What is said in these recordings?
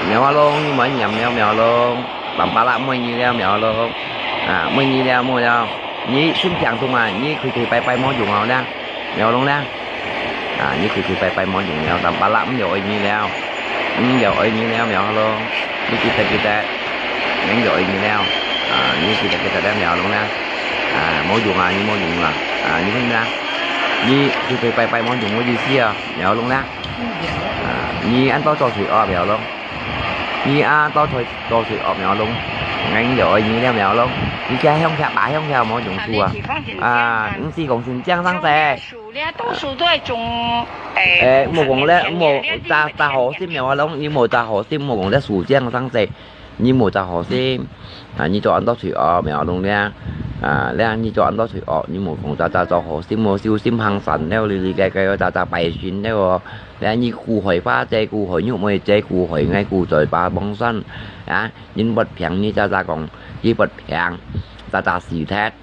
mèo luôn nhưng mà nhầm mèo luôn bằng ba lắm mới như leo mèo luôn mới như leo mua đâu nhí xin chàng thôi mà nhí khi bay món dùng nào đó mèo luôn đó nhí khi bay món dùng mèo tầm ba lắm rồi như leo rồi như leo mèo luôn nhí kita nhắn rồi như leo nhí kita đem mèo luôn đó món dùng như món dùng như thế nào nhí khi bay món dùng có gì xia mèo luôn đó nhí anh to cho thủy mèo luôn nhí to thủy mèo luôn ngắn rồi như leo mèo luôn你家乡下白乡下冇种树你是讲新疆生的。树咧，多数都係種冇講咧，冇炸河先苗龍，你冇炸河先冇講咧樹江生的，你冇炸河先，你做很多水苗龍咧，咧你做很多水你冇講炸河先冇燒先行神咧，你計個炸白船咧個，咧你顧海花借顧海肉冇借顧海ngay顧在把幫身，你不平你炸講。chỉ bật hàng ta xì thét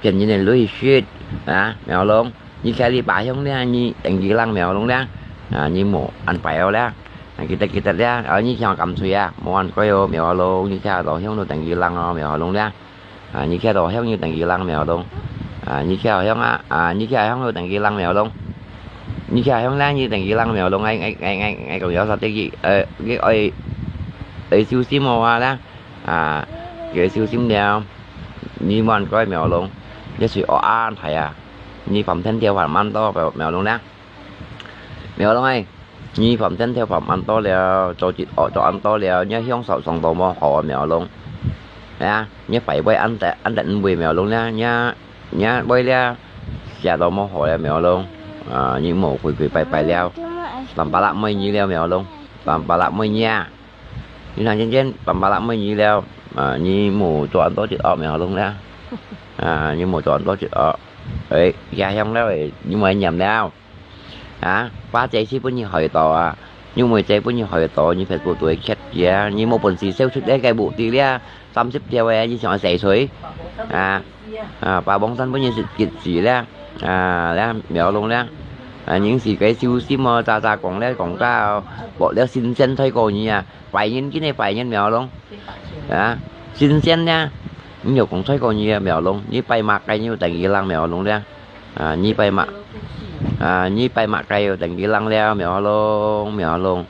chuyện như này lưới shit mèo luôn như khai đi bài không đấy như đánh gì lăng mèo luôn đó như một anh bèo đó kita đó ở như cho cầm xuôi một anh coi mèo luôn như khai đồ không được đánh gì lăng mèo luôn đó như khai đồ không như đánh gì lăng mèo luôn như khai không như khai không được đánh gì lăng mèo luôn như khai không lá như đánh gì lăng mèo luôn anh còn nhớ sao cái gì cái ơi siêu xí màu đó cái siêu sim đeo như mòn coi mèo luôn cái sự an thầy như phẩm thân theo phẩm ăn to vào mèo luôn đó mèo luôn ấy như phẩm thân theo phẩm ăn to là cho chị cho ăn to là nhớ hiông sầu sòng tàu mò họ mèo luôn nhớ phải bay anh định về mèo luôn nha nhá bay ra nhà tàu mò họ là mèo luôn như một quỷ bay leo làm ba lạng mây như leo mèo luôn làm ba lạng mây nha như thằng trên làm ba lạng mây như leo như mù chọn tốt chữ mèo luôn đó như mù chọn tốt chữ ấy ra không đó nhưng mà nhầm đâu phá chạy xí với như hồi tò nhưng mà chạy với như hồi tò như phải của tuổi chết dạ như một phần xì xeo trước đấy cái bộ tí đó xăm xếp theo như chọn xẻ suối và bóng xanh với như dịch gì đó đó mèo luôn đó những gì cái siêu sim ta còn đấy còn cả bộ đeo xin chân thôi còn như phải nhìn cái này phải nhìn mèo luôn xin chân nha nhiều cũng thấy còn như mèo luôn như bay mặt cây như thành cái lăng mèo luôn ra như bay mặt cây thành cái lăng leo mèo luôn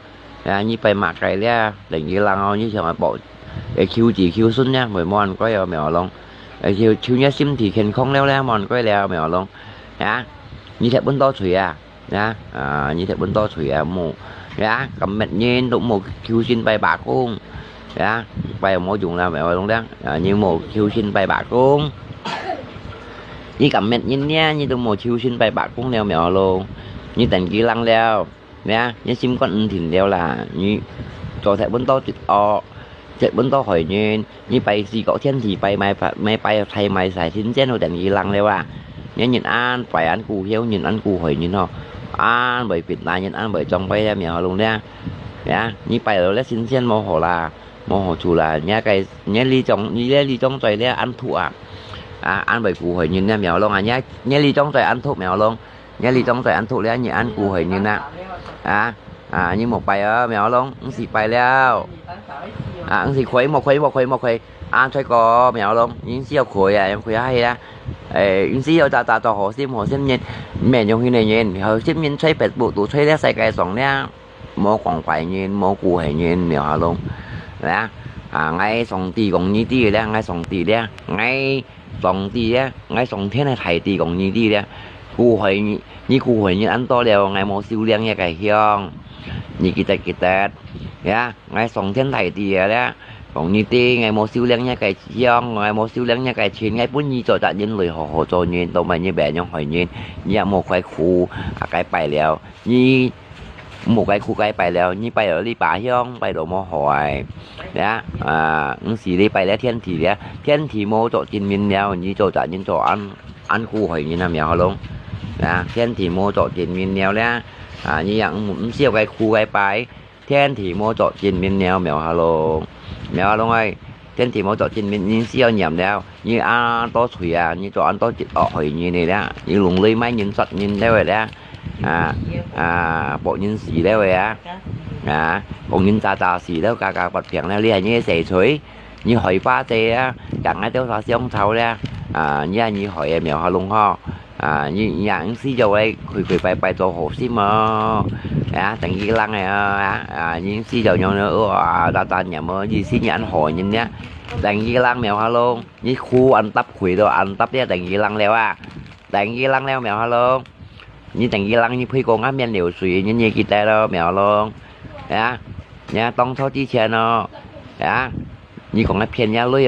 như bay mặt cây leo thành cái lăng như sao mà bộ để khiêu xuân nha mười món có mèo luôn khiêu nhá sim thì khen không leo món có leo mèo luôn như thế bốn to thủy như thế bốn to thủy mù cầm mệt nhiên đúng một khiêu xin bay bạc không bay mỗi dùng là mèo luôn đó như một khiêu sinh bay bạc luôn như cầm mệt nhìn nha như tôi một khiêu sinh bay bạc cũng leo mèo luôn như thành kia lăng leo nha như sim con thì leo là như cho thể bốn to tuyệt chạy bốn to hỏi như bay gì có thiên thì bay mày bay thay mày xài xin chết rồi thành kia lăng leo nhớ nhìn ăn phải ăn cù heo nhìn ăn cù hỏi như nó ăn bởi việt nam nhìn ăn bởi trong bay mèo luôn đó như bay rồi lấy xin chết màu hổ là mô hồ chủ là nhà cái nhà ly trong trời đấy ăn thụ ăn bởi củ hỏi nhìn nha mèo luôn nhà ly trong trời ăn thụ mèo luôn nhà ly trong trời ăn thụ đấy như ăn củ hỏi nhìn như một bài mèo luôn ăn xịt bài leo ăn xịt khuấy một khuấy ăn chơi có mèo luôn những siêu khuấy em khuấy hay những siêu ta họ xem nhìn mẹ trong khi này nhìn họ xem nhìn chơi bệt bộ tủ chơi đấy sai cái sòng nha mô còn phải nhìn mô củ hỏi nhìn mèo luôn đó ngay sòng tì còn như tì đấy ngay sòng tì đấy ngay sòng tì đấy ngay sòng thế này thầy tì còn như tì đấy cụ hỏi như ăn to đều ngày một siêu liên nha cái hiong như kita ngay sòng thế thầy tì đấy còn như tì ngày một siêu liên nha cái hiong ngày một siêu liên nha cái chuyện ngay bốn như cho tại những lời họ cho nhìn tụi mày như bè nhau hỏi nhìn như một cái khu cái bài lèo như một cái khu cái bài lèo như bài ở đi bà hiong bài đồ mò hỏi đó những gì đi bài lẽ thiên thì mô chỗ trên miền lèo như chỗ tại những chỗ ăn khu hỏi như nào mèo luôn thiên thì mô chỗ trên miền lèo đấy như dạng một siêu cái khu cái bài thiên thì mô chỗ trên miền lèo mèo luôn ơi thiên thì mô chỗ trên miền như siêu nhầm đeo như ăn to thủy như chỗ ăn to hỏi như này đó như lùng ly máy nhìn sạch nhìn theo rồi đó bộ nhân sĩ đấy vậy còn những trà xì đó cả bật phiền là liền như sẻ chuối như hỏi ba tê á chẳng ai tiêu xóa xong thâu ra như hỏi em họ luôn ho như những xí dầu đây khủy bài tổ hồ xí mà tặng cái lăng này những xí dầu nhau nữa ta nhà mơ gì xí nhà anh hỏi nhìn nhá tặng cái lăng mèo luôn như khu anh tấp khủy đồ anh tấp nhá tặng cái lăng leo tặng cái lăng leo mèo luôn như tặng cái lăng như khi con áp men liều suy như kita đó mèo luôn nha tông thô chi chè nó như còn áp pen nhá lưới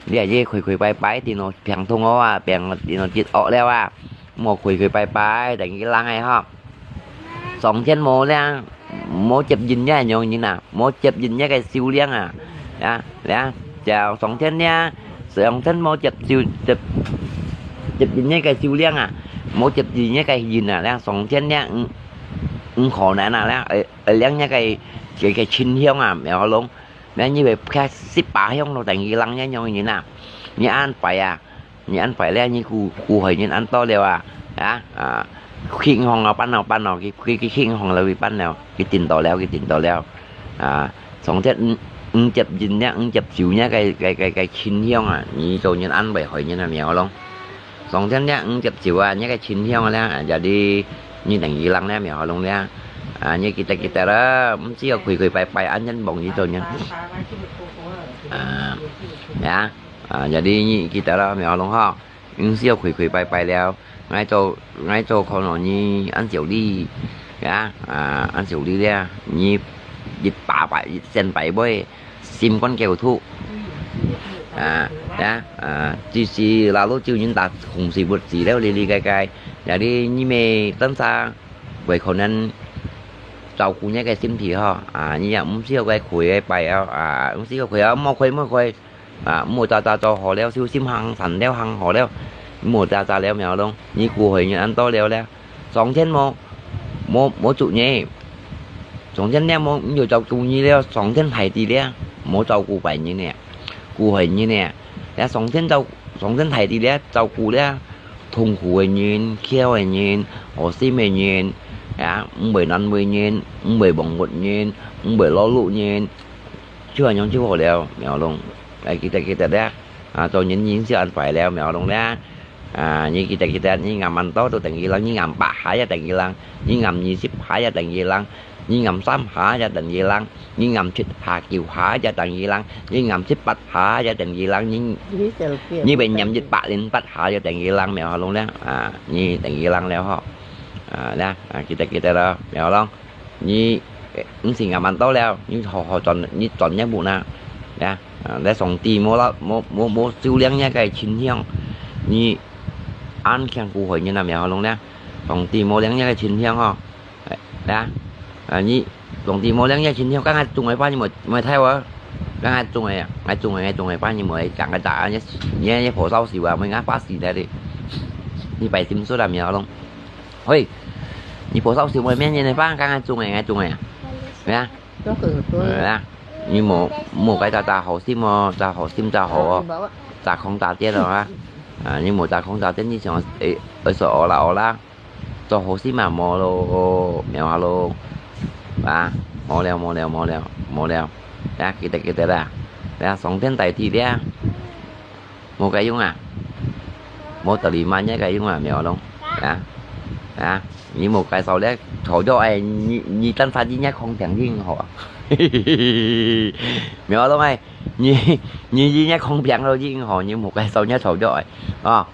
để gì khủy bài thì nó phèn thung ó phèn thì nó chít ọ leo một khủy bài tặng cái lăng này ha sòng trên mồ nha mồ chụp dinh nhá nhau như nào mồ chụp dinh nhá cái siêu liang chào sòng trên nha sòng trên mồ chụp dinh nhá cái siêu liang mồ chụp gì nhá cái gì đang sòng trên nhá khổ nè là ở liang nhá cái chín hiông mèo luôn nè như vậy khai ship bả hiông nó tặng cái lăng nhá nhau như nào như ăn phải lên như cụ hỏi như ăn to đều khiên hòn nào pan nào cái khiên hòn là vì pan nào cái tiền tàu leo xong thế chụp dính nhá chụp xíu nhá cái chín hiông như tôi như ăn bảy hỏi như là mèo luôn xong thế nhá chụp xíu nhá cái chín hiông là giờ đi như thành gì lăng nè mèo luôn nha như kita đó chỉ có quỳ bài ăn nhân bồng như tôi nha giờ đi như kita đó mèo luôn ha chỉ có quỳ bài leo ngay cho con nó như ăn tiểu đi ăn tiểu đi ra như dịch bả bậy sen bậy bơi sim con kèo thu chỉ là lúc chiều những ta cùng gì vượt gì đó li gai giờ đi như mẹ tấn xa vậy còn anh trâu cũng nhớ cái sim thì ho như vậy muốn siêu cái khuya bài muốn siêu khuya mua khuya mua ta cho họ leo siêu sim hăng thành leo hăng họ leo mua ta leo mèo luôn như cụ hồi như anh to leo sòng trên mô trụ nhé sòng trên em nhiều trâu cụ như leo sòng trên thầy thì leo mô trâu cụ bảy như nè cụ hồi như nè sòng trên thầy thì leo trâu cụ leo thùng cụ nhìn keo nhìn họ sim nhìn mười năm mươi nhìn mười bằng một nhìn mười lo lụ nhìn chưa nhóm chưa họ leo mèo luôn đây kita đấy tôi nhìn siêu anh phải leo mèo luôn đấy như kita như ngầm anh tốt tôi tặng gì lăng như ngầm bạc hải ra tặng gì lăng như ngầm như ship hải ra tặng gì lăng như ngầm xám hải ra tặng gì lăng như ngầm ship hà kiều hải ra tặng gì lăng như ngầm ship bạch hải ra tặng gì lăng như bên nhầm dịch bạc lên bạch hải ra tặng gì lăng mèo luôn đấy như tặng gì lăng leo họ đó kita đó mèo luôn như ứng sinh ngầm anh tốt leo như họ chọn nhá bộ nào để xong tì mua siêu liang nhá cái chín hiang như ăn khen cụ hỏi như nào mèo luôn nè còn tìm mua lén nha chín hiang ho đã như còn tìm mua lén nha chín hiang các hai chung ấy bao nhiêu mà theo á các hai chung này bao nhiêu mới chẳng cái trả nhé phổ sau xỉu mới ngáp phát xỉ đây đi như vậy tìm số làm mèo luôn ôi như phổ sau xỉu mới men như này phát các hai chung này nha như một cái ta hồ sim ta hồ ta không ta tiếc rồi ha nhưng mà ta không ta tính như sao ở sợ là cho hồ xí mà mò lô mèo luôn mò leo ra kita ra sống tên tài thì ra một cái giống một tờ lì man nhé cái giống mèo luôn như một cái sau đấy thổi cho ai như tân pha gì nhé không chẳng riêng họ mèo luôn ai như gì nhé không chẳng đâu riêng họ như một cái sau nhé thổi cho ai